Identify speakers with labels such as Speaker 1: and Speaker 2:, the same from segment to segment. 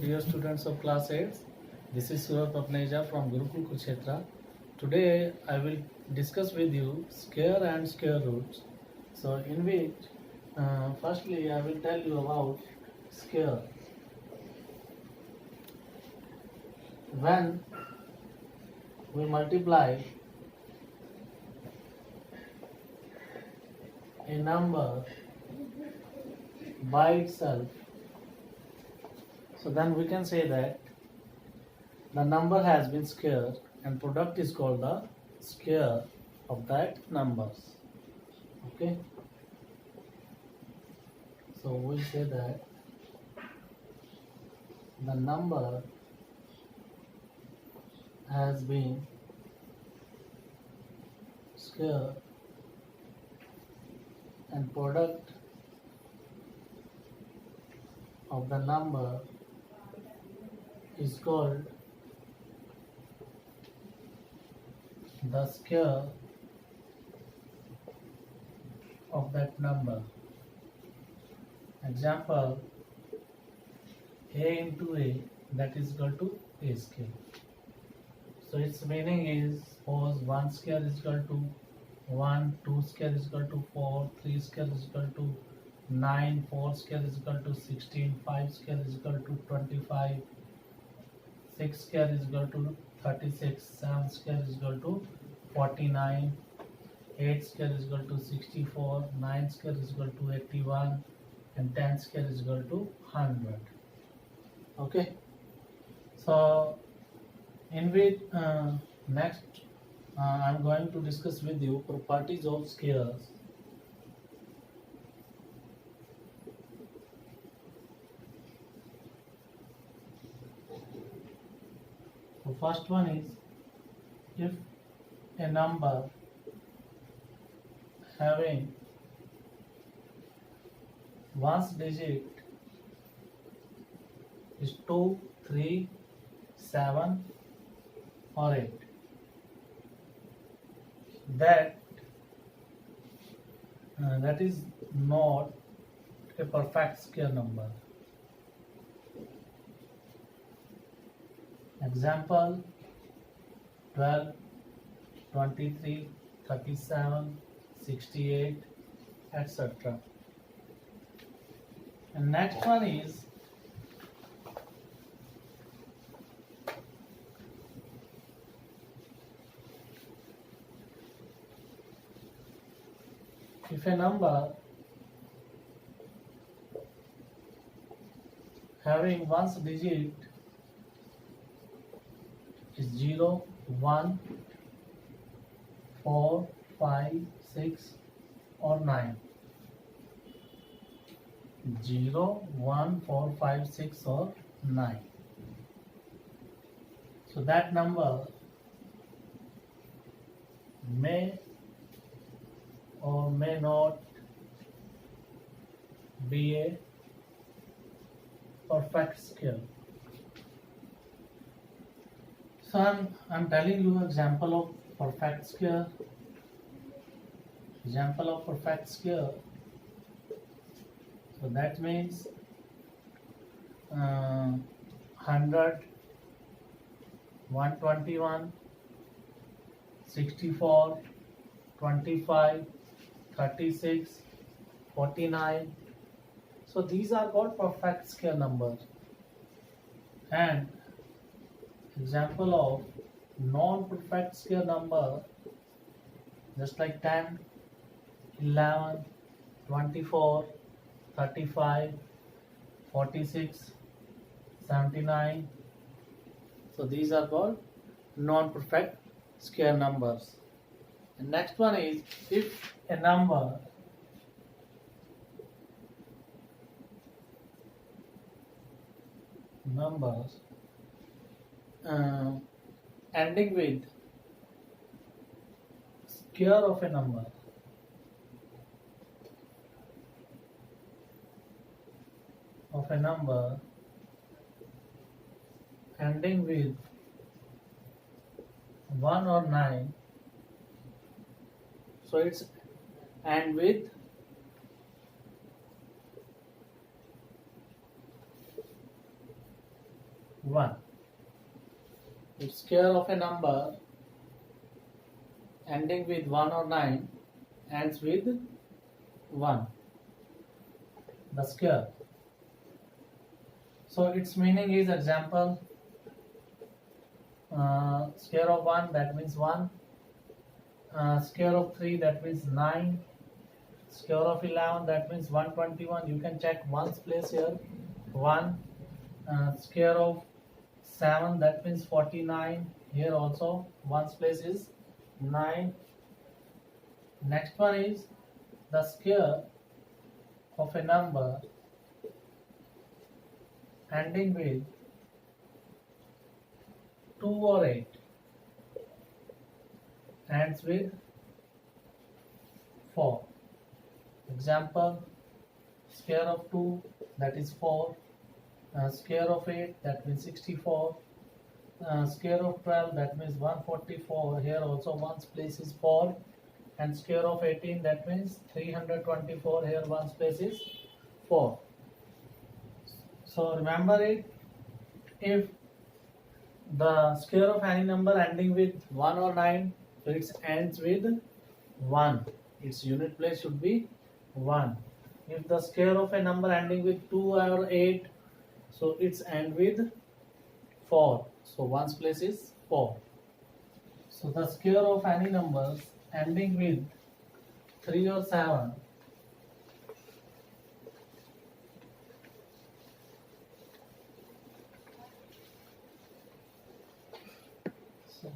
Speaker 1: dear students of class 8. This is Surat Papneja from Gurukul Kurukshetra. Today I will discuss with you square and square roots. So in which firstly I will tell you about square. When we multiply a number by itself, so then we can say that the number has been squared and product is called the square of that numbers. Okay, so we say that the number has been squared and product of the number is called the square of that number. Example, a into a, that is equal to a square. So its meaning is, suppose 1 square is equal to 1, 2 square is equal to 4, 3 square is equal to 9, 4 square is equal to 16, 5 square is equal to 25, 6 square is equal to 36, 7 square is equal to 49, 8 square is equal to 64, 9 square is equal to 81, and 10 square is equal to 100. Okay, so in which next I am going to discuss with you properties of squares. So first one is, if a number having ones digit is 2, 3, 7 or 8, that is not a perfect square number. Example, 12, 23, 37, 68, etc. And next one is, if a number having ones digit is 0, 1, 4, 5, 6 or 9. 0, 1, 4, 5, 6 or 9. So that number may or may not be a perfect square. So I'm telling you example of perfect square. Example of perfect square. So that means 100, 121, 64, 25, 36, 49. So these are called perfect square numbers. And example of non-perfect square number, just like 10, 11, 24, 35, 46, 79. So these are called non-perfect square numbers. And next one is, if a number numbers ending with square of a number ending with 1 or 9, so it's and with 1. If square of a number ending with 1 or 9 ends with 1, the square. So its meaning is, example, square of 1, that means 1, square of 3, that means 9, square of 11, that means 121. You can check one's place here, 1, square of 7, that means 49. Here also one's place is 9. Next one is the square of a number ending with 2 or 8 ends with 4. Example, square of 2, that is 4, square of 8, that means 64, square of 12, that means 144. Here also one's place is 4, and square of 18, that means 324. Here one's place is 4. So remember it, if the square of any number ending with 1 or 9, so it ends with 1. Its unit place should be 1. If the square of a number ending with 2 or 8, so it's end with 4. So one's place is 4. So the square of any numbers ending with 3 or 7, so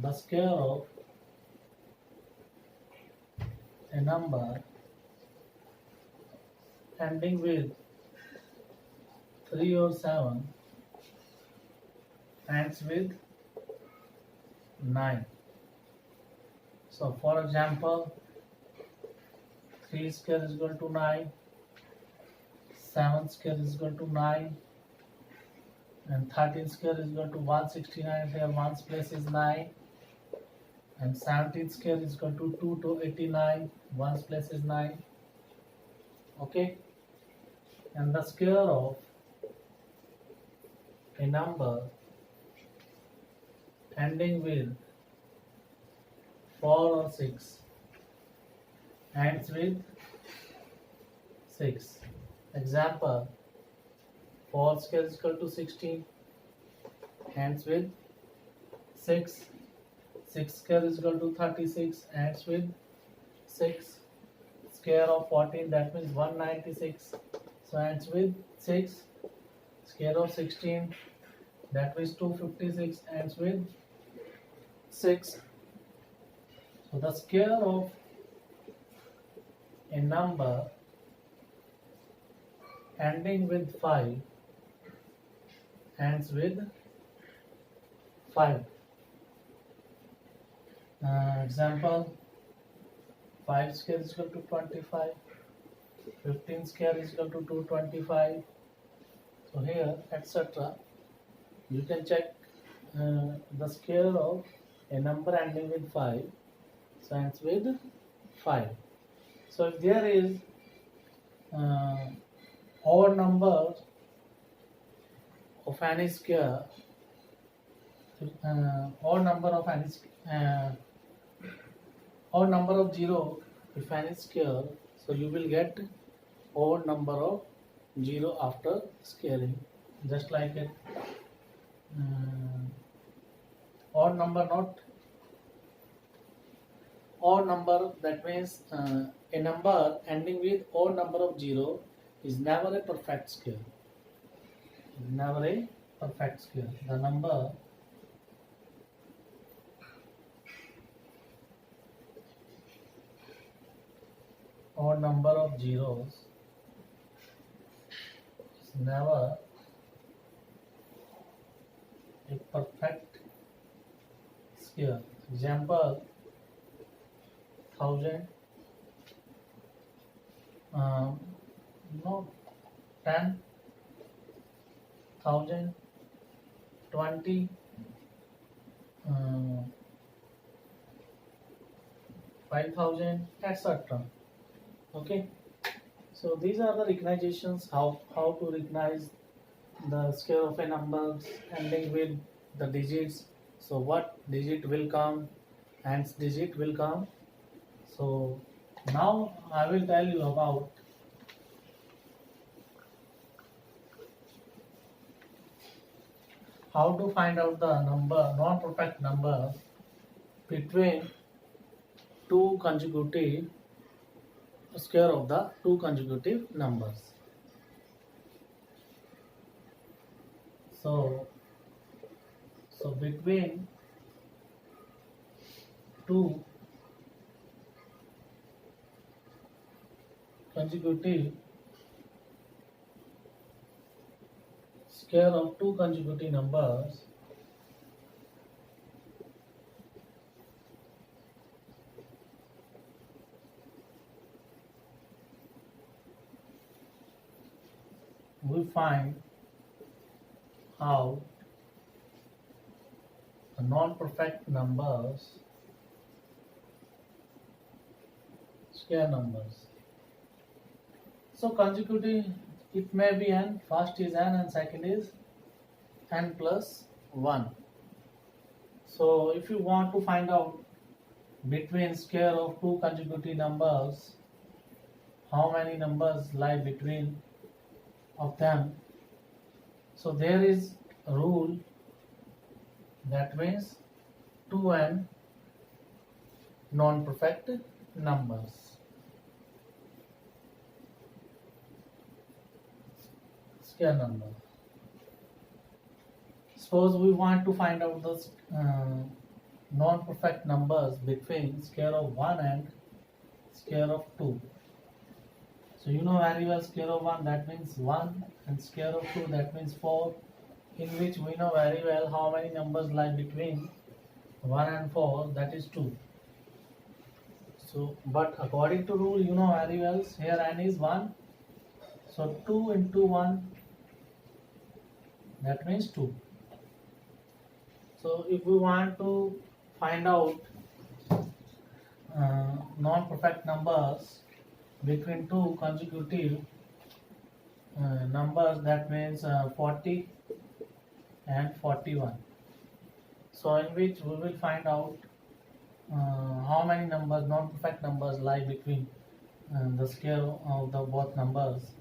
Speaker 1: the square of a number ending with 3 or 7 ends with 9. So for example, 3 square is equal to 9, 7 square is equal to 9, and 13 square is equal to 169. Here one's place is 9, and 17 square is equal to 2 to 89. One's place is 9. Okay, and the square of a number ending with 4 or 6 ends with 6. Example, 4 square is equal to 16, ends with 6. 6 square is equal to 36, ends with 6. Square of 14, that means 196, so ends with 6. Square of 16, that means 256, ends with 6. So the square of a number ending with 5 ends with 5. Example, 5 square is equal to 25, 15 square is equal to 225. So here, etc. You can check the square of a number ending with 5, so ends with 5. So if there is odd number of any square, odd number of any odd number of 0 if any square, so you will get odd number of 0 after squaring, just like it. Odd number, not odd number, that means a number ending with odd number of 0 is never a perfect square. Never a perfect square. The number odd number of zeros is never a perfect square. Example, 1000, no, 10, 1000, 20, 5000, etc. Okay, so these are the recognitions, how to recognize the square of a number ending with the digits. So what digit will come? Nth digit will come. So now I will tell you about how to find out the number non-perfect numbers between two consecutive square of the two consecutive numbers. So between two consecutive square of two consecutive numbers, we find out the non-perfect numbers, square numbers. So consecutive, it may be n, first is n and second is n plus 1. So if you want to find out between square of two consecutive numbers, how many numbers lie between of them, so there is a rule that means 2n non-perfect numbers, square number. Suppose we want to find out the non-perfect numbers between square of 1 and square of 2. So you know very well square of 1 that means 1 and square of 2 that means 4, in which we know very well how many numbers lie between 1 and 4, that is 2. So but according to rule you know very well here n is 1, so 2 into 1 that means 2. So if we want to find out non-perfect numbers between two consecutive numbers, that means 40 and 41. So in which we will find out how many numbers, non-perfect numbers lie between the square of the both numbers.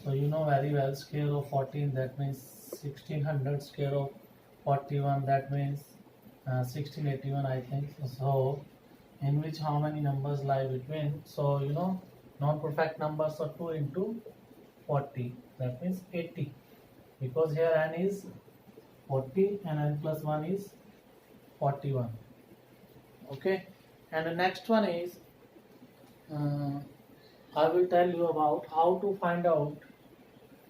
Speaker 1: So you know very well square of 14 that means 1600, square of 41 that means 1681 I think. So in which how many numbers lie between, so you know non-perfect numbers are 2 into 40 that means 80, because here n is 40 and n plus 1 is 41. Okay, and the next one is I will tell you about how to find out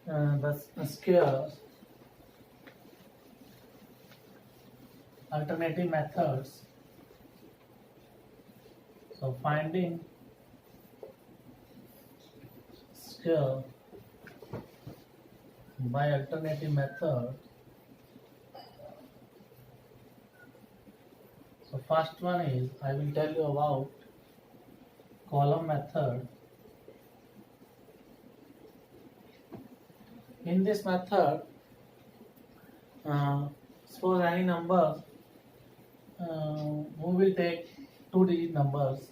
Speaker 1: the squares, alternative methods. So finding square by alternative method. So first one is I will tell you about column method. In this method, suppose any number, we will take two-digit numbers.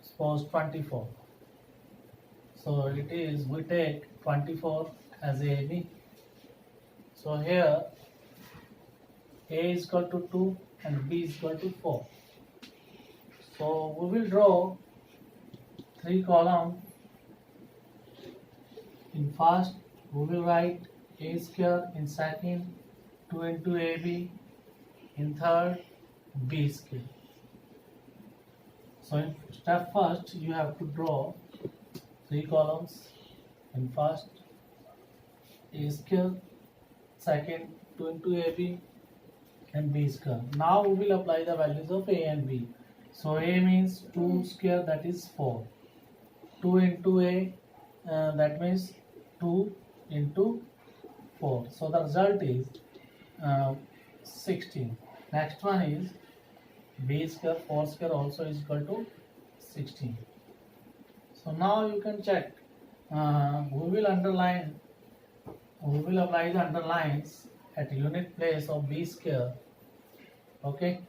Speaker 1: Suppose 24. So it is we take 24 as a b. So here a is equal to 2 and b is equal to 4. So we will draw three columns. In first we will write a square, in second 2 into ab, in third b square. So in step first you have to draw three columns. In first a square, second 2 into ab and b square. Now we will apply the values of a and b. So a means 2 square that is 4. 2 into a that means 2 into 4. So the result is 16. Next one is b square, 4 square also is equal to 16. So now you can check we will underline, we will apply the underlines at unit place of b square. Okay.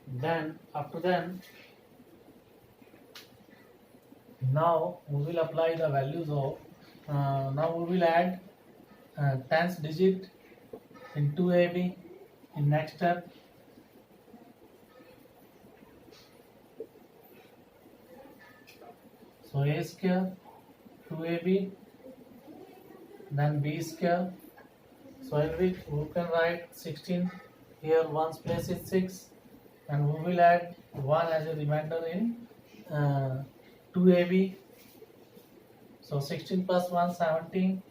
Speaker 1: Then after then, now we will apply the values of. Now we will add tens digit in 2ab in next step. So a square 2ab, then b square. So in which we can write 16. Here one's place is 6, and we will add 1 as a remainder in 2ab. So 16 plus 1 17.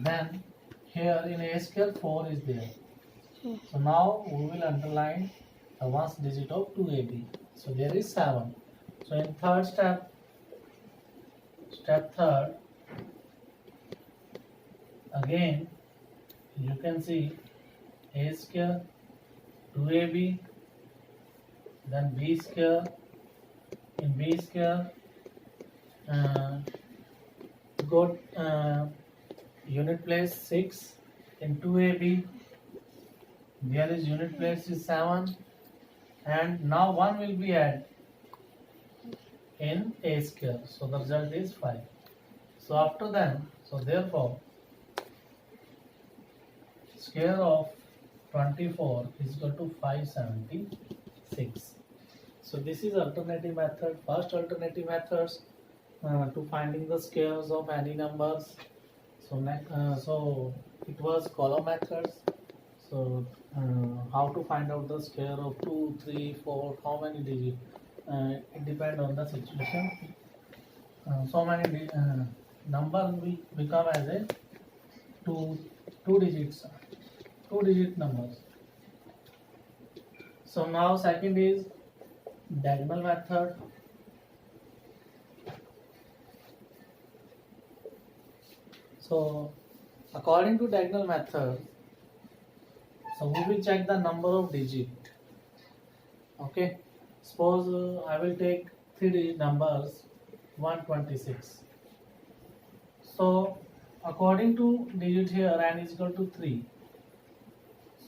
Speaker 1: Then here in a square 4 is there. So now we will underline the ones digit of 2ab. So there is 7. So in third step, step third, again you can see a square 2ab, then b square. In b square, got unit place 6. In 2ab, there is unit place is 7, and now 1 will be added in a square. So the result is 5. So after then, so therefore, square of 24 is equal to 576. So this is alternative method. First alternative methods to finding the squares of any numbers. So it was column methods. So how to find out the square of 2, 3, 4, how many digits? It depends on the situation. So many numbers will become as a two digit numbers. So now second is diagonal method. So according to diagonal method, so we will check the number of digit. Okay, suppose I will take 3 digit numbers 126. So according to digit here n is equal to 3.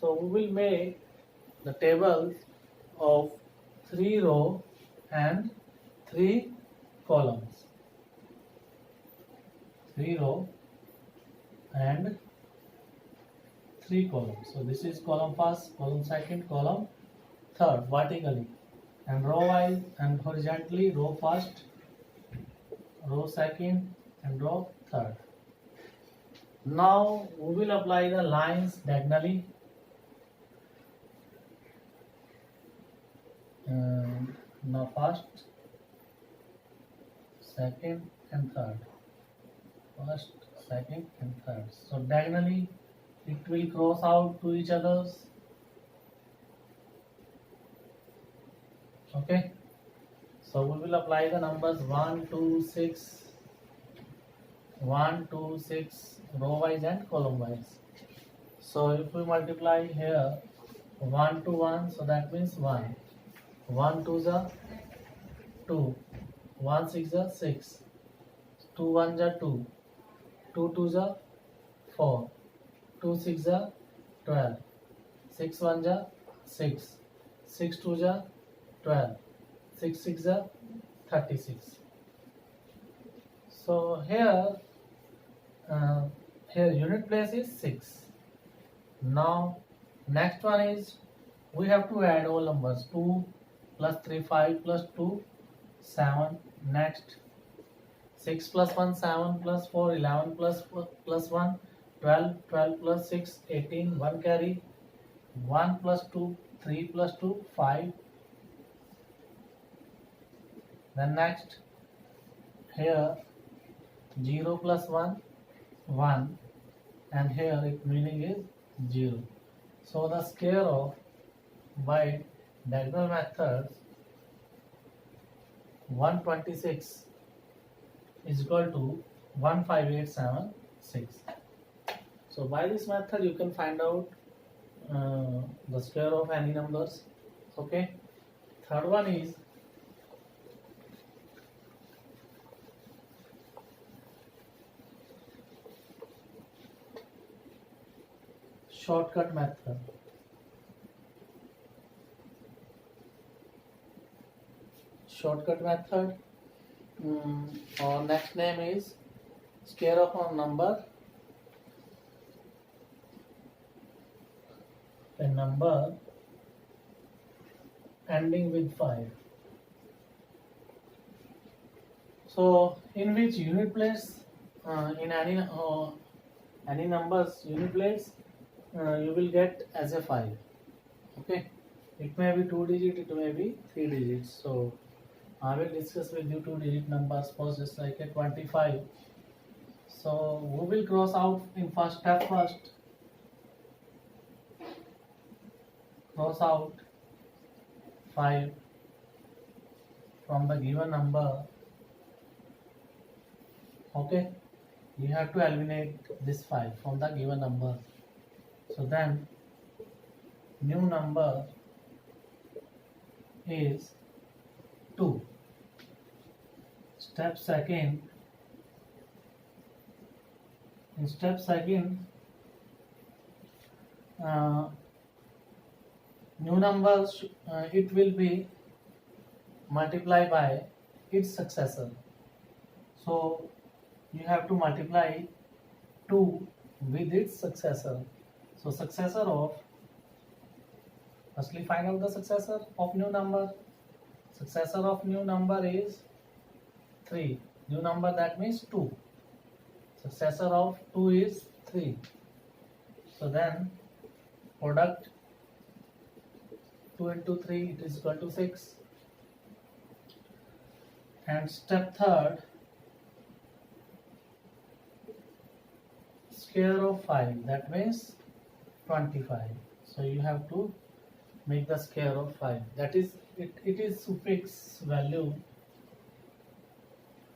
Speaker 1: So we will make the table of 3 row and 3 columns. 3 row and 3 columns. So this is column first, column second, column third vertically, and row wise and horizontally, row first, row second, and row third. Now we will apply the lines diagonally. Now first, second, and third. First, second, and third. So diagonally, it will cross out to each others. Okay. So we will apply the numbers 1, 2, 6, 1, 2, 6, row wise and column wise. So if we multiply here 1 to 1, so that means 1. 1 2 is 2. 1 6 is 6. 2 1 is 2. 2 2 is 4. 2 6 is 12. 6 1 is 6. 6 2 is 12. 6 6 is 36. So here unit place is 6. Now next one is we have to add all numbers. 2 plus 3 5 plus 2 7. Next 6 plus 1 7 plus 4 11 plus 1 12. 12 plus 6 18. 1 carry. 1 plus 2 3 plus 2 5. Then next here 0 plus 1 1, and here its meaning is 0. So the square of by diagonal methods 126 is equal to 15876. So by this method you can find out the square of any numbers. Okay. Third one is shortcut method. Shortcut method, our next name is square of a number. A number ending with 5. So in which unit place, in any numbers unit place, you will get as a 5. Okay, it may be 2 digit, it may be 3 digits. So I will discuss with you 2 digit numbers. Suppose it's like a 25. So we will cross out in first step first. Cross out 5 from the given number. Okay, you have to eliminate this 5 from the given number. So then new number is 2. Step second. In step second, new number it will be multiplied by its successor. So you have to multiply 2 with its successor. So successor of, firstly find out the successor of new number. Successor of new number is 3. New number, that means 2. Successor of 2 is 3. So then product 2 into 3, it is equal to 6. And step third, square of 5, that means 25. So you have to make the square of 5. That is, it is suffix value,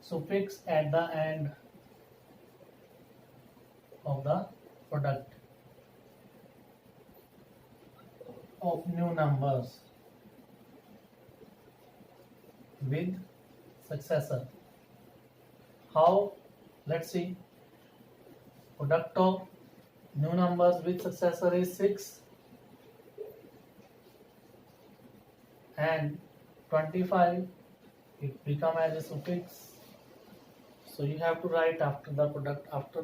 Speaker 1: suffix at the end of the product of new numbers with successor. How? Let's see. Product of new numbers with successor is 6 and 25. It become as a suffix. So you have to write after the product, after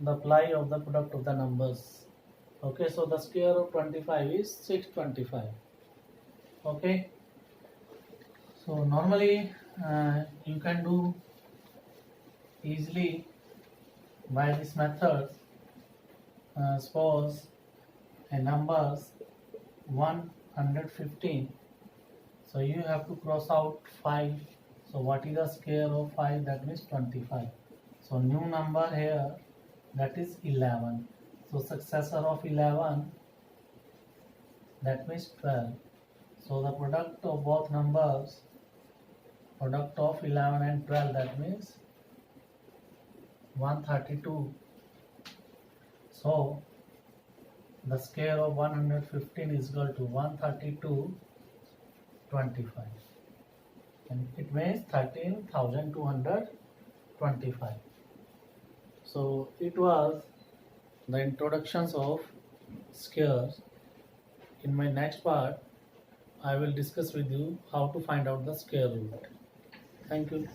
Speaker 1: the apply of the product of the numbers. Okay, so the square of 25 is 625. Okay, so normally you can do easily by this method. Suppose a number 115, so you have to cross out 5. So what is the square of 5? That means 25. So new number here, that is 11. So successor of 11, that means 12. So the product of both numbers, product of 11 and 12, that means 132. So the square of 115 is equal to 132.25, and it means 13,225. So it was the introductions of squares. In my next part, I will discuss with you how to find out the square root. Thank you.